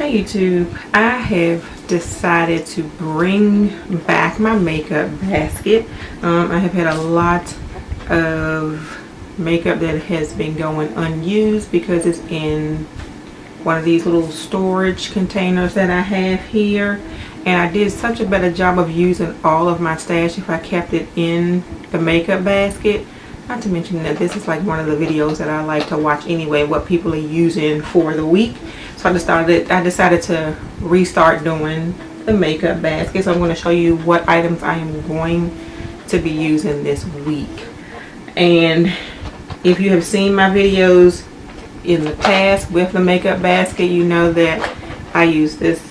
Hey YouTube, I have decided to bring back my makeup basket. I have had a lot of makeup that has been going unused because it's in one of these little storage containers that I have here, and I did such a better job of using all of my stash if I kept it in the makeup basket. Not to mention that this is like one of the videos that I like to watch anyway, what people are using for the week. So I decided to restart doing the makeup basket. So I'm going to show you what items I am going to be using this week. And if you have seen my videos in the past with the makeup basket, you know that I use this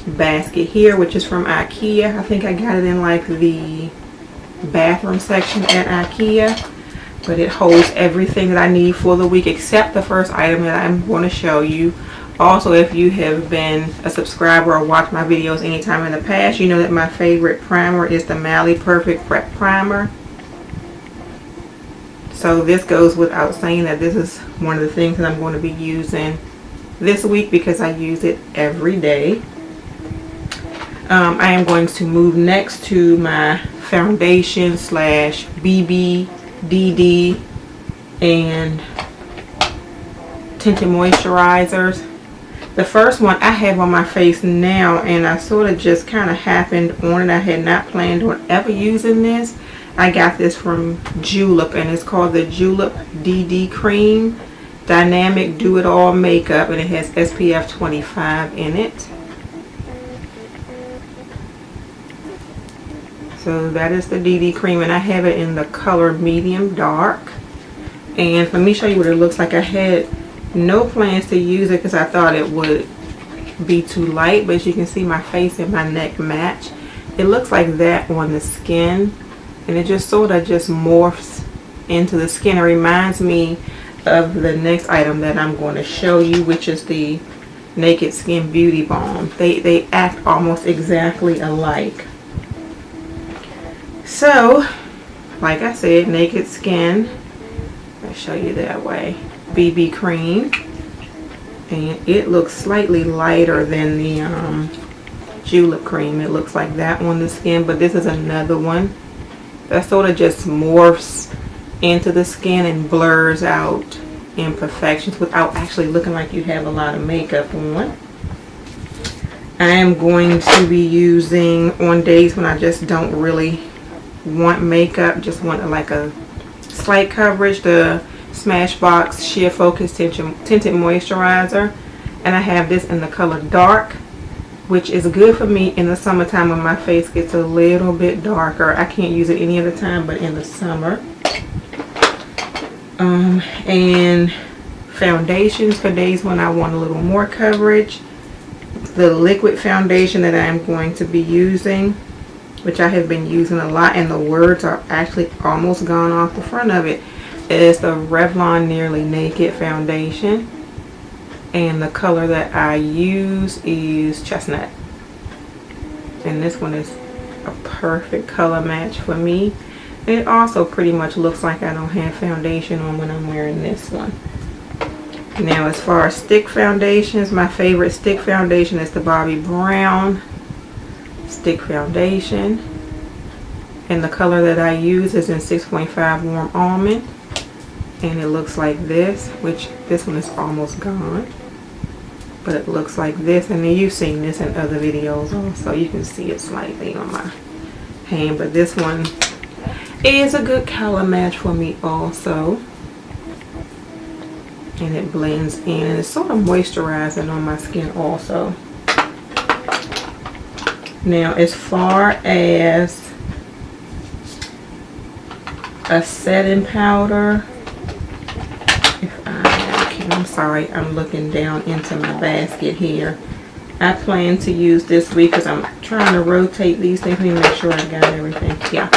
basket here, which is from IKEA. I think I got it in like the bathroom section at IKEA, but it holds everything that I need for the week except the first item that I'm going to show you. Also, if you have been a subscriber or watched my videos anytime in the past, you know that my favorite primer is the Mally Perfect Prep Primer. So this goes without saying that this is one of the things that I'm going to be using this week because I use it every day. I am going to move next to my foundation slash BB, DD, and tinted moisturizers. The first one I have on my face now, and I sort of just kind of happened on it. I had not planned on ever using this. I got this from Julep, and it's called the Julep DD Cream Dynamic Do-It-All Makeup, and it has SPF 25 in it. So that is the DD cream, and I have it in the color medium dark. And let me show you what it looks like. I had no plans to use it because I thought it would be too light, but as you can see, my face and my neck match. It looks like that on the skin, and it just sort of just morphs into the skin. It reminds me of the next item that I'm going to show you, which is the Naked Skin Beauty Balm. They act almost exactly alike. So, like I said, Naked Skin, I'll show you that way, BB cream, and it looks slightly lighter than the Julep cream. It looks like that on the skin, but this is another one that sort of just morphs into the skin and blurs out imperfections without actually looking like you have a lot of makeup on. I am going to be using, on days when I just don't really want makeup, just want like a slight coverage, the Smashbox Sheer Focus Tinted Moisturizer, and I have this in the color dark, which is good for me in the summertime when my face gets a little bit darker. I can't use it any other time but in the summer. And foundations for days when I want a little more coverage. The liquid foundation that I'm going to be using, which I have been using a lot, and the words are actually almost gone off the front of it, is the Revlon Nearly Naked foundation, and the color that I use is chestnut, and this one is a perfect color match for me. And it also pretty much looks like I don't have foundation on when I'm wearing this one. Now, as far as stick foundations, my favorite stick foundation is the Bobbi Brown stick foundation, and the color that I use is in 6.5 Warm Almond, and it looks like this, which this one is almost gone, but it looks like this. And then you've seen this in other videos also, you can see it slightly on my hand, but this one is a good color match for me also, and it blends in, and it's sort of moisturizing on my skin also. Now, as far as a setting powder, I'm sorry, I'm looking down into my basket here. I plan to use this week because I'm trying to rotate these things. Let me make sure I got everything. Yeah.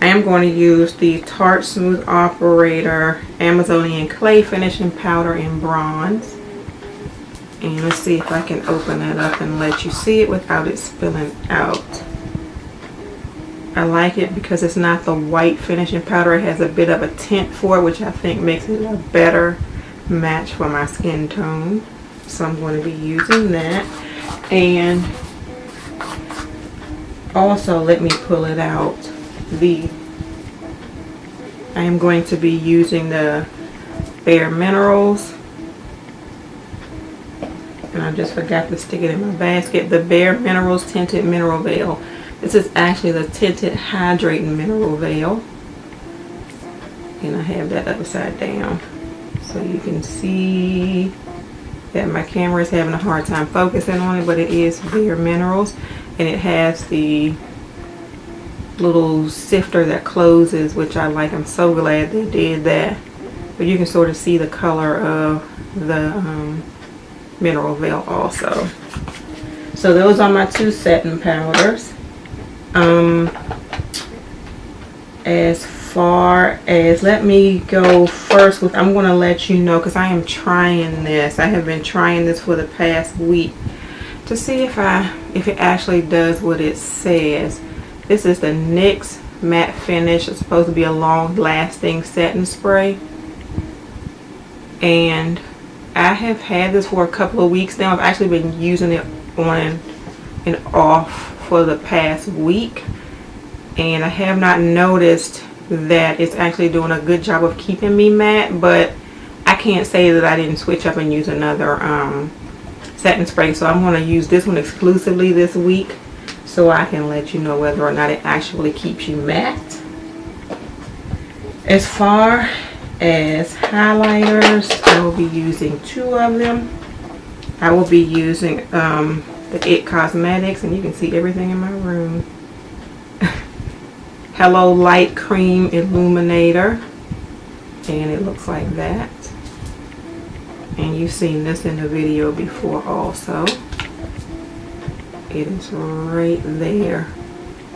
I am going to use the Tarte Smooth Operator Amazonian Clay Finishing Powder in Bronze. And let's see if I can open that up and let you see it without it spilling out. I like it because it's not the white finishing powder. It has a bit of a tint for it, which I think makes it a better match for my skin tone. So I'm going to be using that. And also, let me pull it out. I am going to be using the Bare Minerals. And I just forgot to stick it in my basket. The Bare Minerals Tinted Mineral Veil. This is actually the Tinted Hydrating Mineral Veil. And I have that upside down. So you can see that my camera is having a hard time focusing on it, but it is Bare Minerals. And it has the little sifter that closes, which I like. I'm so glad they did that. But you can sort of see the color of the mineral veil also. So those are my two setting powders. As far as, let me go first with, I'm going to let you know, because I am trying this. I have been trying this for the past week to see if it actually does what it says. This is the NYX Matte Finish. It's supposed to be a long lasting setting spray. And I have had this for a couple of weeks now. I've actually been using it on and off for the past week. And I have not noticed that it's actually doing a good job of keeping me matte. But I can't say that I didn't switch up and use another setting spray. So I'm going to use this one exclusively this week, so I can let you know whether or not it actually keeps you matte. As far as highlighters, I will be using two of them. I will be using the It Cosmetics, and you can see everything in my room. Hello Light Cream Illuminator, and it looks like that. And you've seen this in the video before also. It is right there.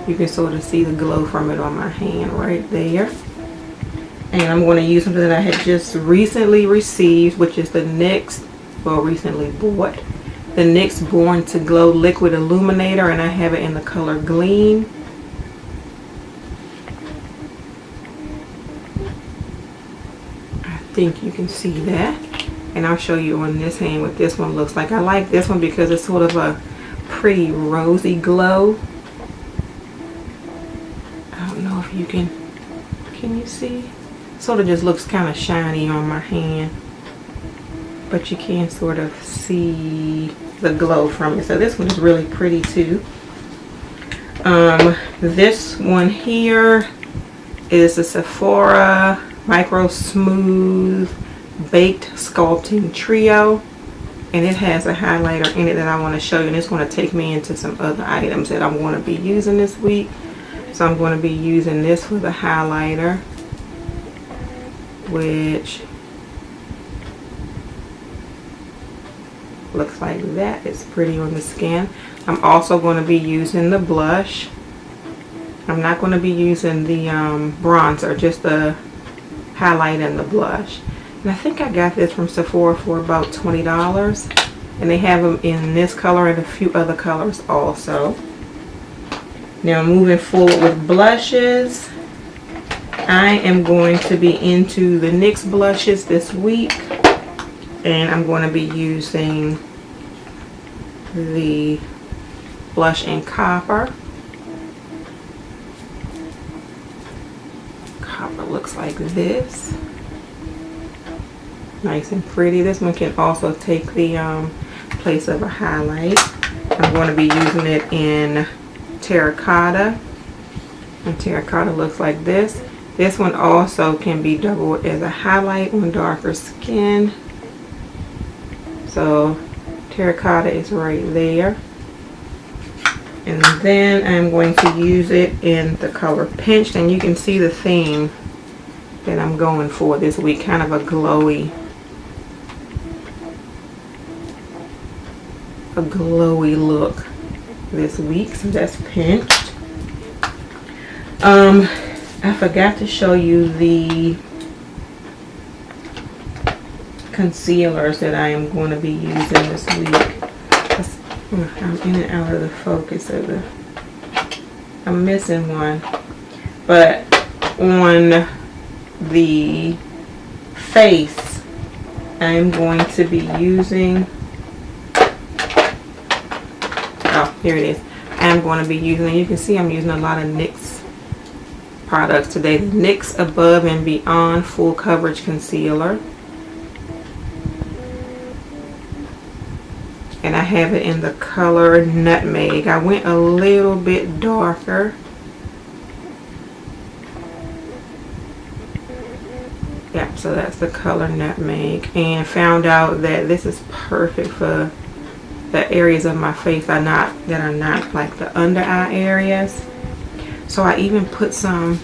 You can sort of see the glow from it on my hand right there. And I'm going to use something that I had just recently received, which is the NYX, well, recently bought, the NYX Born to Glow Liquid Illuminator, and I have it in the color Gleam. I think you can see that. And I'll show you on this hand what this one looks like. I like this one because it's sort of a pretty rosy glow. I don't know if you can you see? Sort of just looks kind of shiny on my hand, but you can sort of see the glow from it. So this one is really pretty too. This one here is the Sephora Micro Smooth Baked Sculpting Trio, and it has a highlighter in it that I want to show you, and it's going to take me into some other items that I'm going to be using this week. So I'm going to be using this for the highlighter, which looks like that. It's pretty on the skin. I'm also going to be using the blush. I'm not going to be using the bronzer, just the highlight and the blush. And I think I got this from Sephora for about $20. And they have them in this color and a few other colors also. Now moving forward with blushes, I am going to be into the NYX blushes this week. And I'm going to be using the blush in Copper. Copper looks like this. Nice and pretty. This one can also take the place of a highlight. I'm going to be using it in Terracotta. And Terracotta looks like this. This one also can be doubled as a highlight on darker skin. So Terracotta is right there. And then I'm going to use it in the color Pinched, and you can see the theme that I'm going for this week, kind of a glowy look this week. So that's Pinched. I forgot to show you the concealers that I am going to be using this week. I'm in and out of the focus of the, I'm missing one, but on the face I'm going to be using oh, here it is. I'm going to be using, and you can see I'm using a lot of NYX products today. The NYX Above and Beyond Full Coverage Concealer. And I have it in the color Nutmeg. I went a little bit darker. Yeah, so that's the color Nutmeg. And found out that this is perfect for the areas of my face that are not like the under eye areas. So I even put some,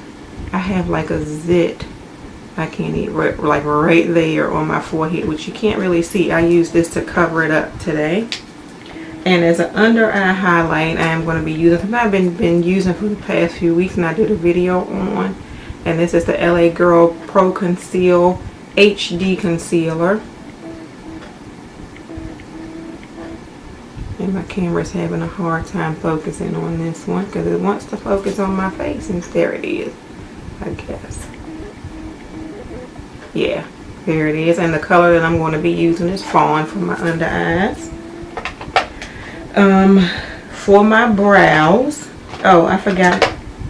I have like a zit, I can't eat, like right there on my forehead, which you can't really see. I use this to cover it up today. And as an under eye highlight, I am going to be using something I've been using for the past few weeks, and I did a video on. And this is the LA Girl Pro Conceal HD Concealer. And my camera's having a hard time focusing on this one because it wants to focus on my face, and there it is, I guess. Yeah, there it is. And the color that I'm going to be using is Fawn for my under eyes. For my brows, oh, I forgot.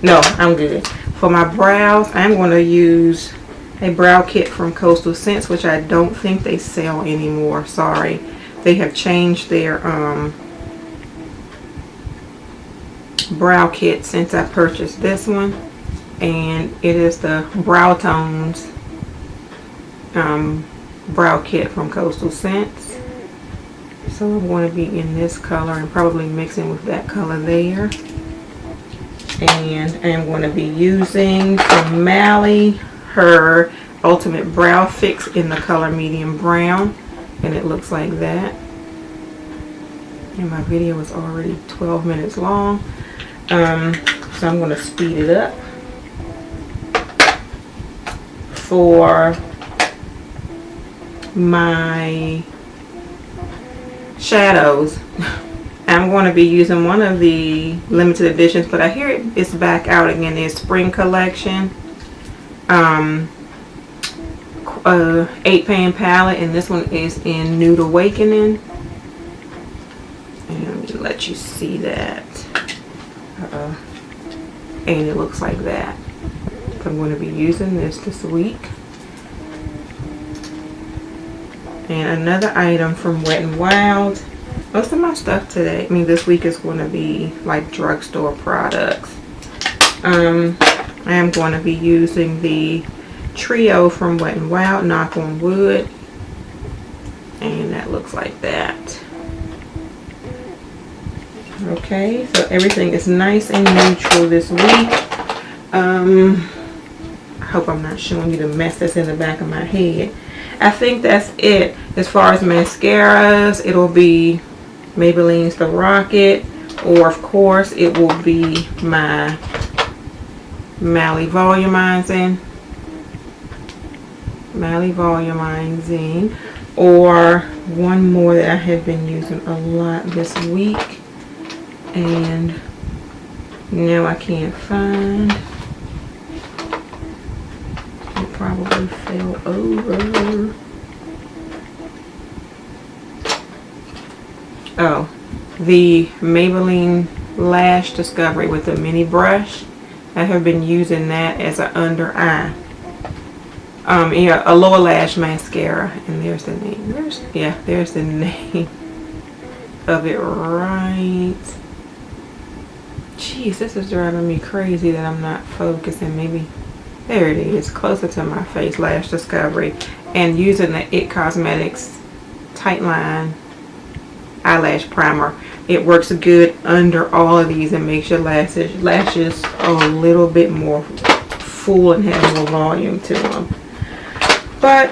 No, I'm good. For my brows, I'm going to use a brow kit from Coastal Scents, which I don't think they sell anymore. Sorry. They have changed their brow kit since I purchased this one, and it is the Brow Tones brow kit from Coastal Scents. So I'm going to be in this color and probably mixing with that color there. And I'm going to be using from Mally her Ultimate Brow Fix in the color Medium Brown, and it looks like that. And my video is already 12 minutes long, so I'm going to speed it up. For my shadows, I'm going to be using one of the limited editions, but I hear it's back out again. It's Spring Collection 8-pan palette, and this one is in Nude Awakening. And let me let you see that. And it looks like that. So I'm going to be using this week. And another item from Wet n Wild. Most of my stuff today, this week, is going to be like drugstore products. I am going to be using the Trio from Wet n Wild, Knock on Wood. And that looks like that. Okay, so everything is nice and neutral this week. I hope I'm not showing you the mess that's in the back of my head. I think that's it. As far as mascaras, it'll be Maybelline's The Rocket, or of course it will be my Mally Volumizing, or one more that I have been using a lot this week, and now I can't find. It probably fell over. Oh, the Maybelline Lash Discovery with the mini brush. I have been using that as an under eye. Yeah, a lower lash mascara, and there's the name. There's the name of it right. Jeez, this is driving me crazy that I'm not focusing. Maybe there it is, closer to my face. Lash Discovery, and using the IT Cosmetics Tight Line Eyelash Primer. It works good under all of these and makes your lashes a little bit more full and have more volume to them. But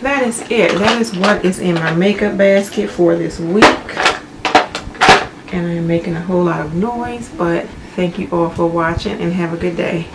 that is it. That is what is in my makeup basket for this week. And I'm making a whole lot of noise, but thank you all for watching and have a good day.